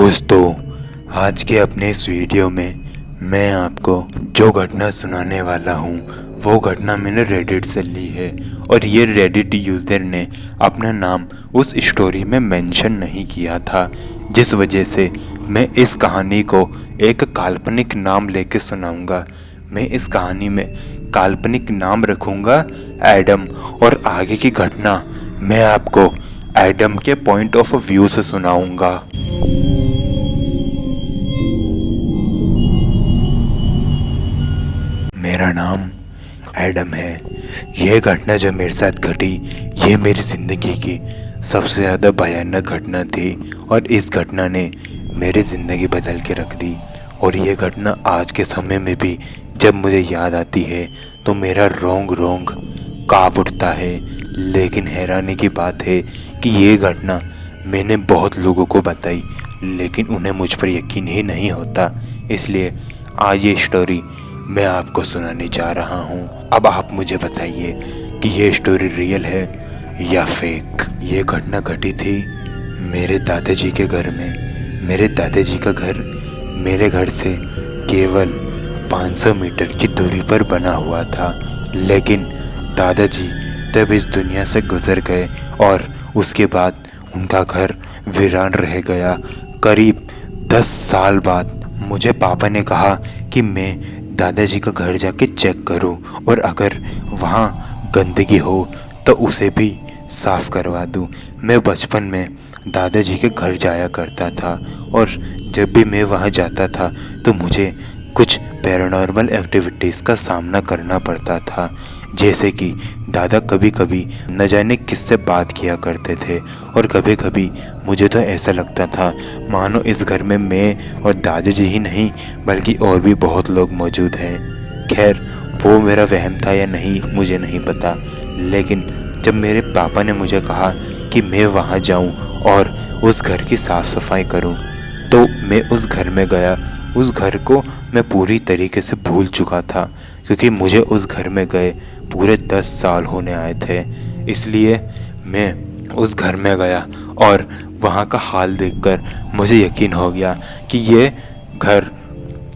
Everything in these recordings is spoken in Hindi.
दोस्तों, आज के अपने इस वीडियो में मैं आपको जो घटना सुनाने वाला हूँ वो घटना मैंने रेडिट से ली है। और ये रेडिट यूज़र ने अपना नाम उस स्टोरी में मेंशन नहीं किया था, जिस वजह से मैं इस कहानी को एक काल्पनिक नाम लेके सुनाऊंगा। मैं इस कहानी में काल्पनिक नाम रखूँगा एडम, और आगे की घटना मैं आपको एडम के पॉइंट ऑफ व्यू से सुनाऊंगा। मेरा नाम एडम है। यह घटना जो मेरे साथ घटी, ये मेरी ज़िंदगी की सबसे ज़्यादा भयानक घटना थी, और इस घटना ने मेरी ज़िंदगी बदल के रख दी। और ये घटना आज के समय में भी जब मुझे याद आती है तो मेरा रोंग रोंग काँप उठता है। लेकिन हैरानी की बात है कि ये घटना मैंने बहुत लोगों को बताई, लेकिन उन्हें मुझ पर यकीन ही नहीं होता। इसलिए आज ये स्टोरी मैं आपको सुनाने जा रहा हूँ। अब आप मुझे बताइए कि ये स्टोरी रियल है या फेक। ये घटना घटी थी मेरे दादाजी के घर में। मेरे दादाजी का घर मेरे घर से केवल 500 मीटर की दूरी पर बना हुआ था, लेकिन दादाजी तब इस दुनिया से गुजर गए और उसके बाद उनका घर वीरान रह गया। करीब 10 साल बाद मुझे पापा ने कहा कि मैं दादाजी का घर जाके चेक करूं, और अगर वहाँ गंदगी हो तो उसे भी साफ़ करवा दूं। मैं बचपन में दादाजी के घर जाया करता था, और जब भी मैं वहाँ जाता था तो मुझे कुछ पैरानॉर्मल एक्टिविटीज़ का सामना करना पड़ता था। जैसे कि दादा कभी कभी न जाने किससे बात किया करते थे, और कभी कभी मुझे तो ऐसा लगता था मानो इस घर में मैं और दादाजी ही नहीं बल्कि और भी बहुत लोग मौजूद हैं। खैर, वो मेरा वहम था या नहीं मुझे नहीं पता, लेकिन जब मेरे पापा ने मुझे कहा कि मैं वहाँ जाऊँ और उस घर की साफ़ सफाई करूँ, तो मैं उस घर में गया। उस घर को मैं पूरी तरीके से भूल चुका था, क्योंकि मुझे उस घर में गए पूरे 10 साल होने आए थे। इसलिए मैं उस घर में गया और वहाँ का हाल देखकर मुझे यकीन हो गया कि ये घर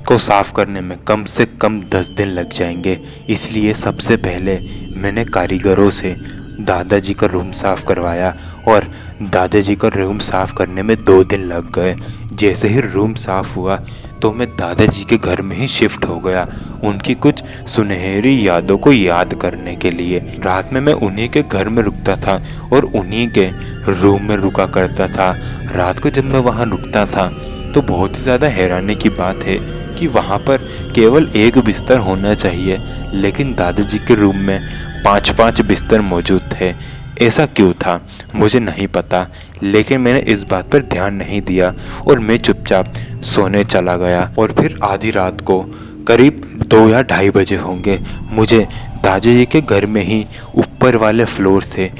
को साफ़ करने में कम से कम 10 दिन लग जाएंगे। इसलिए सबसे पहले मैंने कारीगरों से दादाजी का रूम साफ़ करवाया, और दादाजी का रूम साफ़ करने में 2 दिन लग गए। जैसे ही रूम साफ़ हुआ तो मैं दादाजी के घर में ही शिफ्ट हो गया, उनकी कुछ सुनहरी यादों को याद करने के लिए। रात में मैं उन्हीं के घर में रुकता था और उन्हीं के रूम में रुका करता था। रात को जब मैं वहाँ रुकता था तो बहुत ही ज़्यादा हैरानी की बात है कि वहाँ पर केवल एक बिस्तर होना चाहिए, लेकिन दादाजी के रूम में 5-5 बिस्तर मौजूद थे। ऐसा क्यों था मुझे नहीं पता, लेकिन मैंने इस बात पर ध्यान नहीं दिया और मैं चुपचाप सोने चला गया। और फिर आधी रात को करीब 2 या 2:30 बजे होंगे, मुझे दादाजी के घर में ही ऊपर वाले फ्लोर से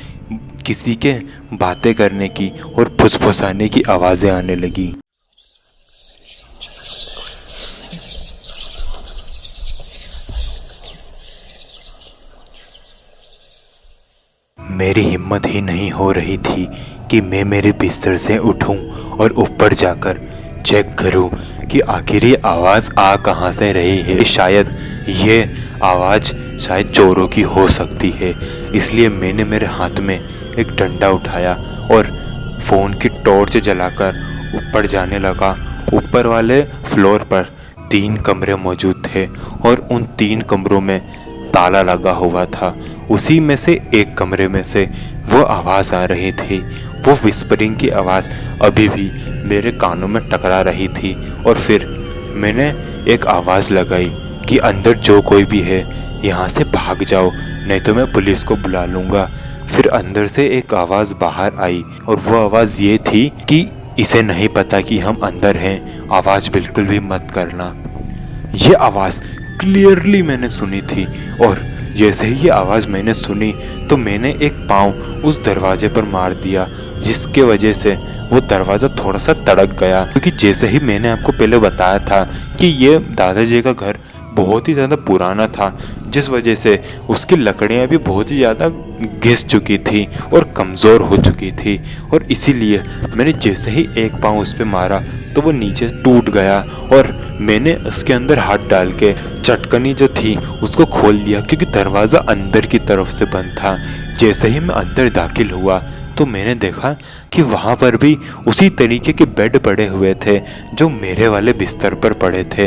किसी के बातें करने की और फुसफुसाने की आवाज़ें आने लगी। मेरी हिम्मत ही नहीं हो रही थी कि मैं मेरे बिस्तर से उठूं और ऊपर जाकर चेक करूं कि आखिर ये आवाज़ आ कहां से रही है। शायद ये आवाज़ चोरों की हो सकती है। इसलिए मैंने मेरे हाथ में एक डंडा उठाया और फ़ोन की टॉर्च जलाकर ऊपर जाने लगा। ऊपर वाले फ्लोर पर 3 कमरे मौजूद थे और उन 3 कमरों में ताला लगा हुआ था। उसी में से एक कमरे में से वो आवाज़ आ रही थी। वो विस्परिंग की आवाज़ अभी भी मेरे कानों में टकरा रही थी। और फिर मैंने एक आवाज़ लगाई कि अंदर जो कोई भी है यहाँ से भाग जाओ, नहीं तो मैं पुलिस को बुला लूँगा। फिर अंदर से एक आवाज़ बाहर आई, और वो आवाज़ ये थी कि इसे नहीं पता कि हम अंदर हैं, आवाज़ बिल्कुल भी मत करना। ये आवाज़ क्लियरली मैंने सुनी थी, और जैसे ही ये आवाज़ मैंने सुनी तो मैंने एक पाँव उस दरवाजे पर मार दिया, जिसके वजह से वो दरवाज़ा थोड़ा सा तड़क गया। क्योंकि जैसे ही मैंने आपको पहले बताया था कि ये दादाजी का घर बहुत ही ज़्यादा पुराना था, जिस वजह से उसकी लकड़ियाँ भी बहुत ही ज़्यादा घिस चुकी थी और कमज़ोर हो चुकी थी। और इसीलिए मैंने जैसे ही एक पाँव उस पर मारा तो वो नीचे टूट गया और मैंने उसके अंदर हाथ डाल के चटकनी जो थी उसको खोल दिया, क्योंकि दरवाज़ा अंदर की तरफ से बंद था। जैसे ही मैं अंदर दाखिल हुआ तो मैंने देखा कि वहाँ पर भी उसी तरीके के बेड पड़े हुए थे जो मेरे वाले बिस्तर पर पड़े थे।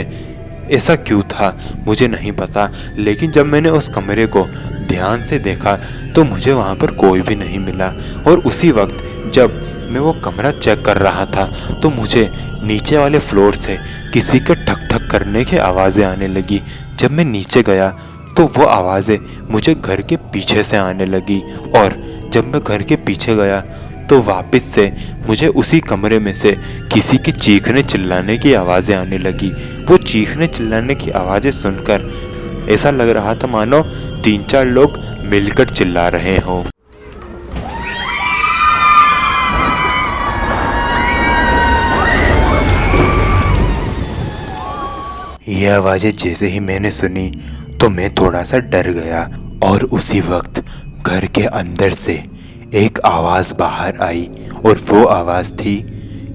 ऐसा क्यों था मुझे नहीं पता, लेकिन जब मैंने उस कमरे को ध्यान से देखा तो मुझे वहाँ पर कोई भी नहीं मिला। और उसी वक्त जब मैं वो कमरा चेक कर रहा था तो मुझे नीचे वाले फ्लोर से किसी के ठक ठक करने की आवाज़ें आने लगी। जब मैं नीचे गया तो वो आवाज़ें मुझे घर के पीछे से आने लगी, और जब मैं घर के पीछे गया तो वापस से मुझे उसी कमरे में से किसी के चीखने चिल्लाने की आवाज़ें आने लगी। वो चीखने चिल्लाने की आवाज़ें सुनकर ऐसा लग रहा था मानो 3-4 लोग मिलकर चिल्ला रहे हों। ये आवाज़ें जैसे ही मैंने सुनी तो मैं थोड़ा सा डर गया, और उसी वक्त घर के अंदर से एक आवाज़ बाहर आई, और वो आवाज़ थी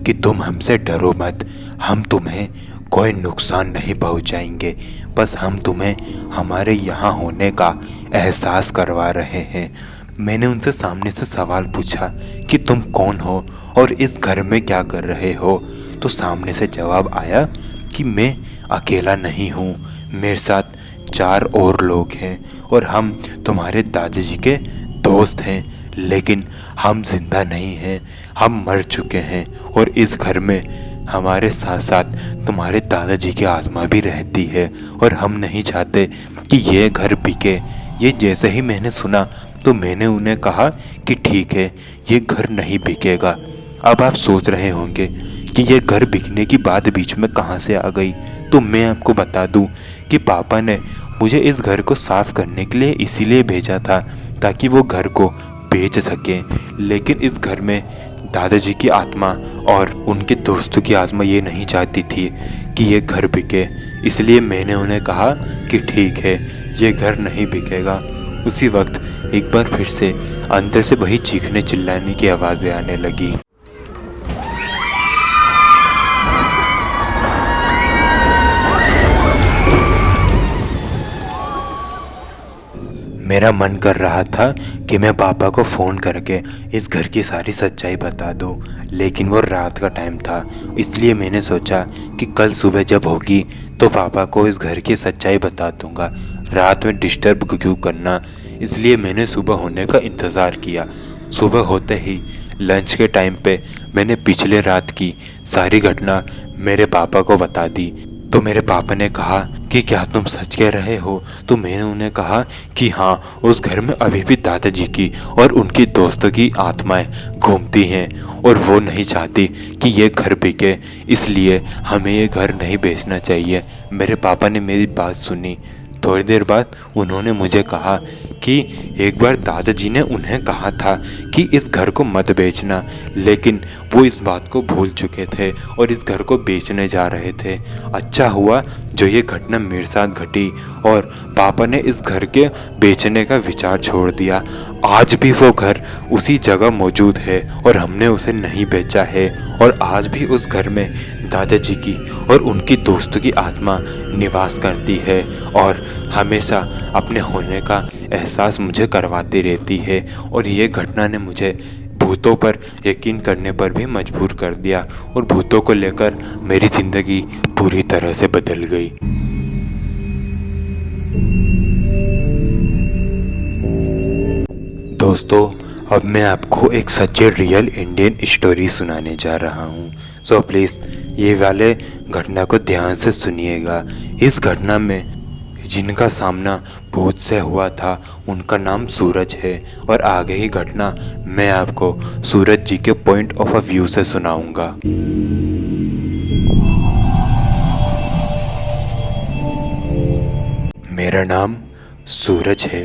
कि तुम हमसे डरो मत, हम तुम्हें कोई नुकसान नहीं पहुंचाएंगे, बस हम तुम्हें हमारे यहाँ होने का एहसास करवा रहे हैं। मैंने उनसे सामने से सवाल पूछा कि तुम कौन हो और इस घर में क्या कर रहे हो, तो सामने से जवाब आया कि मैं अकेला नहीं हूँ, मेरे साथ 4 और लोग हैं और हम तुम्हारे दादाजी के दोस्त हैं, लेकिन हम जिंदा नहीं हैं, हम मर चुके हैं। और इस घर में हमारे साथ साथ तुम्हारे दादाजी की आत्मा भी रहती है, और हम नहीं चाहते कि ये घर बिके। ये जैसे ही मैंने सुना तो मैंने उन्हें कहा कि ठीक है, ये घर नहीं बिकेगा। अब आप सोच रहे होंगे कि ये घर बिकने की बात बीच में कहाँ से आ गई, तो मैं आपको बता दूं कि पापा ने मुझे इस घर को साफ़ करने के लिए इसीलिए भेजा था ताकि वो घर को बेच सकें। लेकिन इस घर में दादाजी की आत्मा और उनके दोस्तों की आत्मा ये नहीं चाहती थी कि ये घर बिके, इसलिए मैंने उन्हें कहा कि ठीक है, ये घर नहीं बिकेगा। उसी वक्त एक बार फिर से अंदर से वही चीखने चिल्लाने की आवाज़ें आने लगी। मेरा मन कर रहा था कि मैं पापा को फ़ोन करके इस घर की सारी सच्चाई बता दूं, लेकिन वो रात का टाइम था, इसलिए मैंने सोचा कि कल सुबह जब होगी तो पापा को इस घर की सच्चाई बता दूंगा। रात में डिस्टर्ब क्यों करना, इसलिए मैंने सुबह होने का इंतज़ार किया। सुबह होते ही लंच के टाइम पे मैंने पिछले रात की सारी घटना मेरे पापा को बता दी। तो मेरे पापा ने कहा कि क्या तुम सच कह रहे हो? तो मैंने उन्हें कहा कि हाँ, उस घर में अभी भी दादाजी की और उनकी दोस्तों की आत्माएं घूमती हैं और वो नहीं चाहती कि ये घर बिके, इसलिए हमें ये घर नहीं बेचना चाहिए। मेरे पापा ने मेरी बात सुनी। थोड़ी देर बाद उन्होंने मुझे कहा कि एक बार दादाजी ने उन्हें कहा था कि इस घर को मत बेचना, लेकिन वो इस बात को भूल चुके थे और इस घर को बेचने जा रहे थे। अच्छा हुआ जो ये घटना मेरे साथ घटी और पापा ने इस घर के बेचने का विचार छोड़ दिया। आज भी वो घर उसी जगह मौजूद है और हमने उसे नहीं बेचा है, और आज भी उस घर में दादाजी की और उनकी दोस्तों की आत्मा निवास करती है और हमेशा अपने होने का एहसास मुझे करवाती रहती है। और ये घटना ने मुझे भूतों पर यकीन करने पर भी मजबूर कर दिया और भूतों को लेकर मेरी ज़िंदगी पूरी तरह से बदल गई। दोस्तों, अब मैं आपको एक सच्चे रियल इंडियन स्टोरी सुनाने जा रहा हूँ। सो प्लीज़ ये वाले घटना को ध्यान से सुनिएगा। इस घटना में जिनका सामना भूत से हुआ था उनका नाम सूरज है, और आगे ही घटना मैं आपको सूरज जी के पॉइंट ऑफ व्यू से सुनाऊंगा। मेरा नाम सूरज है।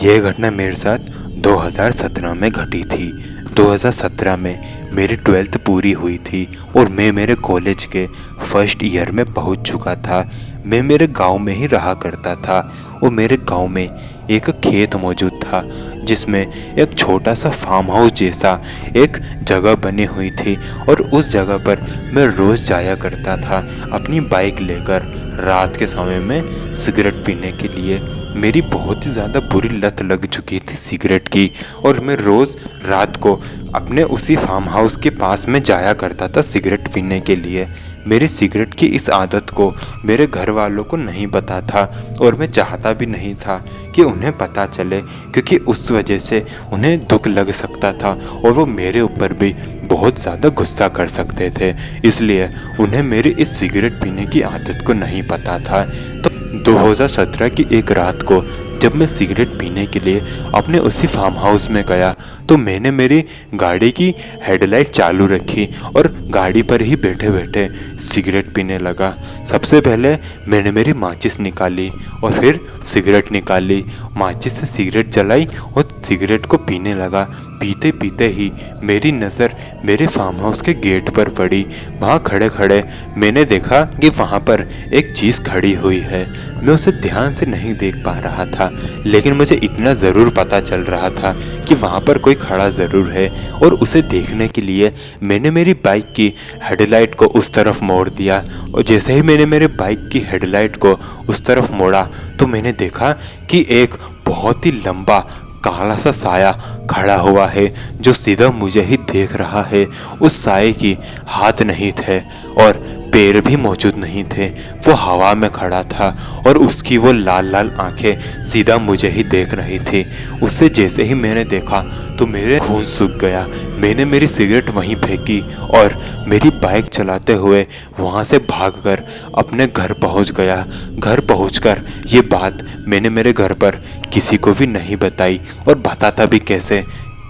यह घटना मेरे साथ 2017 में घटी थी। 2017 में मेरी 12th पूरी हुई थी और मैं मेरे कॉलेज के फर्स्ट ईयर में पहुंच चुका था। मैं मेरे गांव में ही रहा करता था और मेरे गांव में एक खेत मौजूद था जिसमें एक छोटा सा फार्म हाउस जैसा एक जगह बनी हुई थी और उस जगह पर मैं रोज़ जाया करता था अपनी बाइक लेकर रात के समय में सिगरेट पीने के लिए। मेरी बहुत ही ज़्यादा बुरी लत लग चुकी थी सिगरेट की और मैं रोज़ रात को अपने उसी फार्म हाउस के पास में जाया करता था सिगरेट पीने के लिए। मेरी सिगरेट की इस आदत को मेरे घर वालों को नहीं पता था और मैं चाहता भी नहीं था कि उन्हें पता चले, क्योंकि उस वजह से उन्हें दुख लग सकता था और वो मेरे ऊपर भी बहुत ज़्यादा गुस्सा कर सकते थे। इसलिए उन्हें मेरी इस सिगरेट पीने की आदत को नहीं पता था। तो 2017 की एक रात को जब मैं सिगरेट पीने के लिए अपने उसी फार्म हाउस में गया तो मैंने मेरी गाड़ी की हेडलाइट चालू रखी और गाड़ी पर ही बैठे बैठे सिगरेट पीने लगा। सबसे पहले मैंने मेरी माचिस निकाली और फिर सिगरेट निकाली, माचिस से सिगरेट जलाई और सिगरेट को पीने लगा। पीते पीते ही मेरी नज़र मेरे फार्म हाउस के गेट पर पड़ी। वहाँ खड़े खड़े मैंने देखा कि वहाँ पर एक चीज़ खड़ी हुई है। मैं उसे ध्यान से नहीं देख पा रहा था, लेकिन मुझे इतना ज़रूर पता चल रहा था कि वहाँ पर कोई खड़ा ज़रूर है और उसे देखने के लिए मैंने मेरी बाइक की हेडलाइट को उस तरफ मोड़ दिया। और जैसे ही मैंने मेरे बाइक की हेडलाइट को उस तरफ मोड़ा तो मैंने देखा कि एक बहुत ही लंबा काला सा साया खड़ा हुआ है जो सीधा मुझे ही देख रहा है। उस साये की हाथ नहीं थे और पैर भी मौजूद नहीं थे। वो हवा में खड़ा था और उसकी वो लाल लाल आंखें सीधा मुझे ही देख रही थी। उसे जैसे ही मैंने देखा तो मेरे खून सूख गया। मैंने मेरी सिगरेट वहीं फेंकी और मेरी बाइक चलाते हुए वहाँ से भागकर अपने घर पहुँच गया। घर पहुँचकर ये बात मैंने मेरे घर पर किसी को भी नहीं बताई और बताता भी कैसे।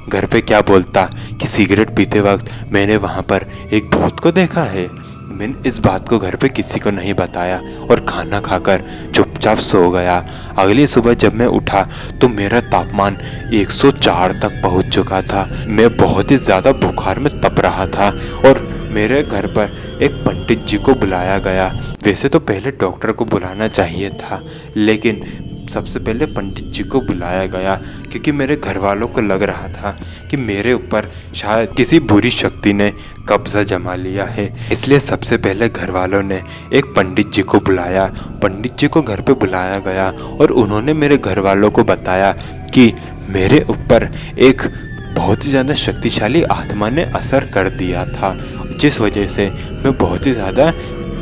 घर पे क्या बोलता कि सिगरेट पीते वक्त मैंने वहाँ पर एक भूत को देखा है। मैंने इस बात को घर पे किसी को नहीं बताया और खाना खाकर चुपचाप सो गया। अगली सुबह जब मैं उठा तो मेरा तापमान 104 तक पहुंच चुका था। मैं बहुत ही ज़्यादा बुखार में तप रहा था और मेरे घर पर एक पंडित जी को बुलाया गया। वैसे तो पहले डॉक्टर को बुलाना चाहिए था, लेकिन सबसे पहले पंडित जी को बुलाया गया क्योंकि मेरे घर वालों को लग रहा था कि मेरे ऊपर शायद किसी बुरी शक्ति ने कब्जा जमा लिया है। इसलिए सबसे पहले घर वालों ने एक पंडित जी को बुलाया। पंडित जी को घर पे बुलाया गया और उन्होंने मेरे घर वालों को बताया कि मेरे ऊपर एक बहुत ही ज़्यादा शक्तिशाली आत्मा ने असर कर दिया था, जिस वजह से मैं बहुत ही ज़्यादा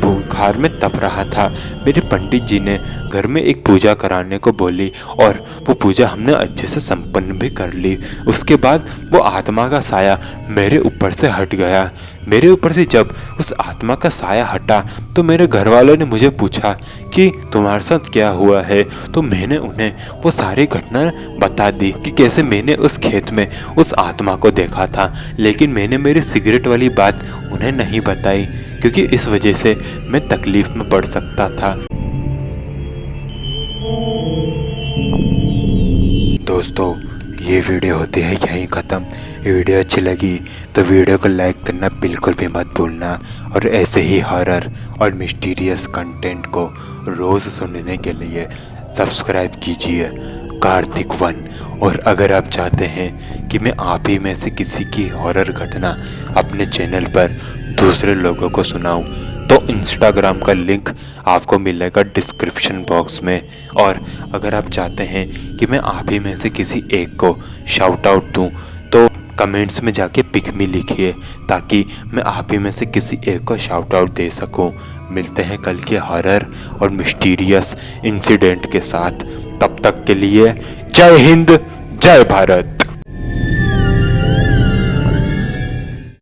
बुखार में तप रहा था। मेरे पंडित जी ने घर में एक पूजा कराने को बोली और वो पूजा हमने अच्छे से संपन्न भी कर ली। उसके बाद वो आत्मा का साया मेरे ऊपर से हट गया। मेरे ऊपर से जब उस आत्मा का साया हटा तो मेरे घर वालों ने मुझे पूछा कि तुम्हारे साथ क्या हुआ है। तो मैंने उन्हें वो सारी घटना बता दी कि कैसे मैंने उस खेत में उस आत्मा को देखा था, लेकिन मैंने मेरी सिगरेट वाली बात उन्हें नहीं बताई क्योंकि इस वजह से मैं तकलीफ में पड़ सकता था। दोस्तों, ये वीडियो होती है यहीं ख़त्म। वीडियो अच्छी लगी तो वीडियो को लाइक करना बिल्कुल भी मत भूलना और ऐसे ही हॉरर और मिस्टीरियस कंटेंट को रोज़ सुनने के लिए सब्सक्राइब कीजिए कार्तिक वन। और अगर आप चाहते हैं कि मैं आप ही में से किसी की हॉरर घटना अपने चैनल पर दूसरे लोगों को सुनाऊं तो इंस्टाग्राम का लिंक आपको मिलेगा डिस्क्रिप्शन बॉक्स में। और अगर आप चाहते हैं कि मैं आप ही में से किसी एक को शाउट आउट दूँ तो कमेंट्स में जाके पिक मी लिखिए ताकि मैं आप ही में से किसी एक को शाउट आउट दे सकूं। मिलते हैं कल के हॉरर और मिस्टीरियस इंसिडेंट के साथ। तब तक के लिए जय हिंद, जय भारत।